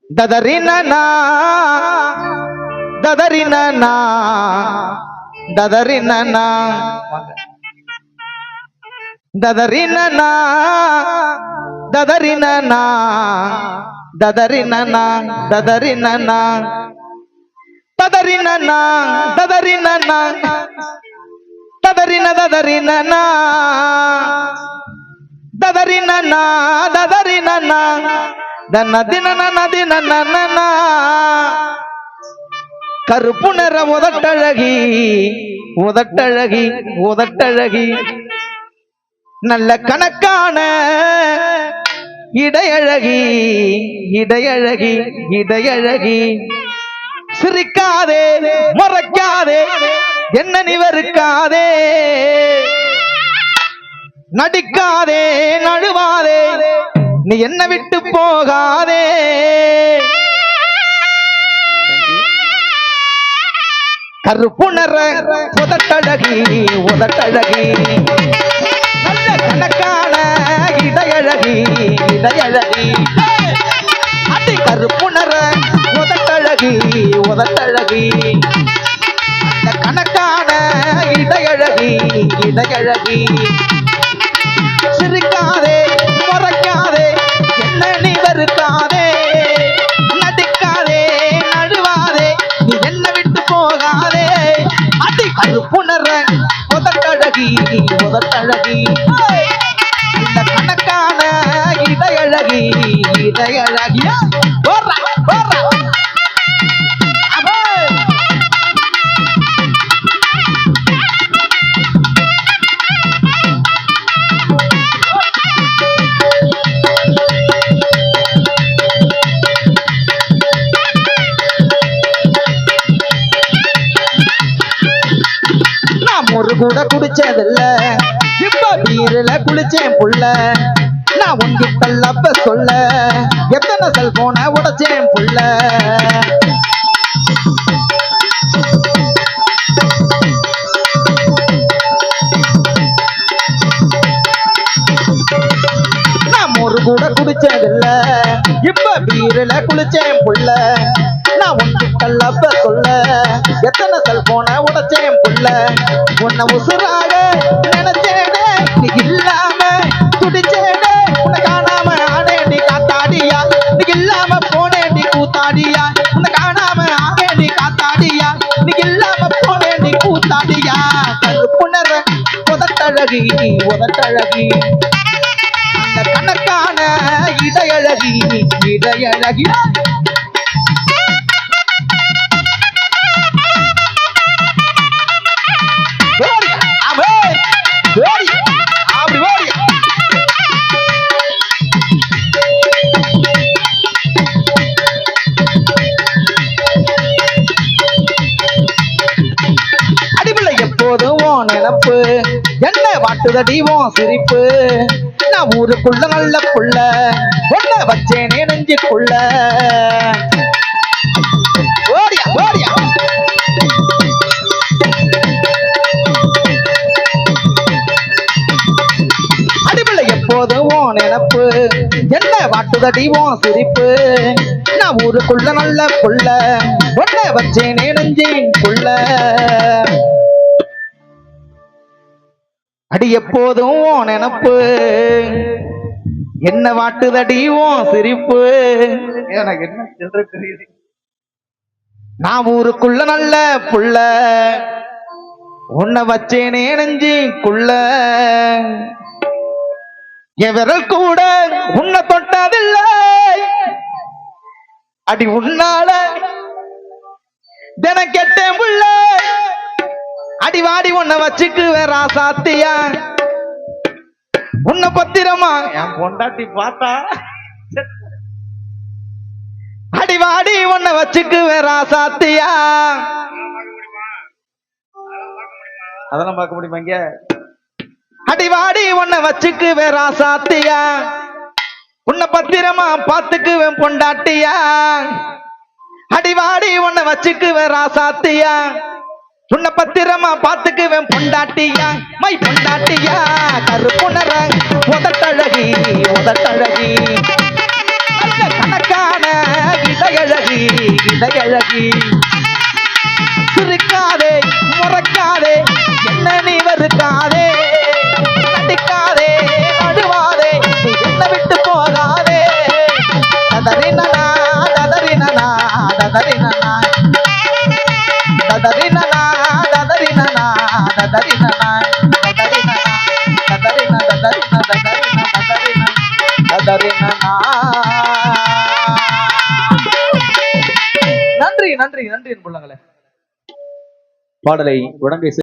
దదరిననా దదరిననా దదరిననా దదరిననా దదరిననా దదరిననా దదరిననా దదరిననా దదరిననా దదరిన దదరిననా దదరిననా దదరిననా దన్నదిననదినననా கருப்பு நிற உதட்டழகி உதட்டழகி உதட்டழகி நல்ல கணக்கான இடையழகி இடையழகி இடையழகி சிரிக்காதே மறைக்காதே என்ன நிவருக்காதே நடிக்காதே நழுவாதே நீ என்ன விட்டு போகாதே கருப்பு நிற உதட்டழகி உதட்டழகி நல்ல கணக்கான இடையழகி இடையழகி அடி கருப்பு நிற உதட்டழகி உதட்டழகி நல்ல கணக்கான இடையழகி இடையழகி சிரிக்காதே முறைக்காதே என்ன நீ வெறுக்காதே நடிக்காதே நழுவாதே நீ என்ன விட்டு போகாதே அடி கருப்புணர உதட்டழகி உதட்டழகி இந்த கணக்கான இடையழகி இடையழகியா ஒரு கூட குடிச்சதில்ல இப்ப பீரில குளிச்சேன் புள்ள நான் உங்கிட்ட லப்ப சொல்ல எத்தனை செல்போனை உடைச்சேன் புள்ள நான் ஒரு கூட குடிச்சதில்ல இப்ப பீரில குளிச்சேன் புள்ள நான் உங்கிட்ட லப்ப சொல்ல எத்தனை செல்போனை உடைச்சேன் புள்ள உன்னை உசுராக நினைச்சேனே நீ இல்லாம துடிச்சேனே உன்னை காணாம ஆனேண்டி காத்தாடியா நீ இல்லாம போனேண்டி கூத்தாடியா உன்னை காணாம ஆனேண்டி காத்தாடியா நீ இல்லாம போனேண்டி கூத்தாடியா கருப்புணர உதட்டழகி உதட்டழகி அந்த கணக்கான இடையழகி இடையழகி நினப்பு என்ன வாட்டுதடி உன் சிரிப்பு நான் ஊருக்குள்ள நல்ல புள்ள ஒன்ன வச்சேனே நெஞ்சுக்குள்ள ஓடியா ஓடியா அடிபிள்ளை எப்போதும் உன் நினப்பு என்ன வாட்டுதடி உன் சிரிப்பு நான் ஊருக்குள்ள நல்ல புள்ள ஒன்ன வச்சேனே நெஞ்சுக்குள்ள அடி எப்போதும் நினப்பு என்ன வாட்டுதடி உன் சிரிப்பு எனக்கு என்ன தெரியுது நான் ஊருக்குள்ள நல்ல புள்ள உன்னை வச்சேனே நெஞ்சுக்குள்ள என் விரல் கூட உன்னை தொட்டதில்லை அடி உன்னால தின கெட்டேன் புள்ள அடிவாடி உன்னை வச்சுக்கு வேற சாத்தியா உன்னை பத்திரமா என் பொண்டாட்டி பார்த்தா அடிவாடி உன்னை வச்சுக்கு வேற சாத்தியா அதெல்லாம் பார்க்க முடியுமா இங்க அடிவாடி உன்னை வச்சுக்கு வேற சாத்தியா உன்னை பத்திரமா பார்த்துக்குவேன் பொண்டாட்டியா அடிவாடி உன்னை வச்சுக்கு வேற சாத்தியா உன்னை பத்திரமா பாத்துக்குவேன் பொண்டாட்டியா மை பொண்டாட்டியா கருப்புணர உதட்டழகி உதட்டழகி நல்ல கணக்கான இடையழகி இடையழகி சிரிக்காதே முறைக்காதே என்ன நீ வெறுக்காதே நடிக்காதே நடுவாதே நீ என்ன விட்டு போகாதே ததறினனா ததறினனா ததறினனா ததறினனா ததறினனா ததறினனா ததறின ததறின ததறின ததறின ததறினனா. நன்றி நன்றி நன்றி என்புள்ளங்களே. பாடலை உடங்கை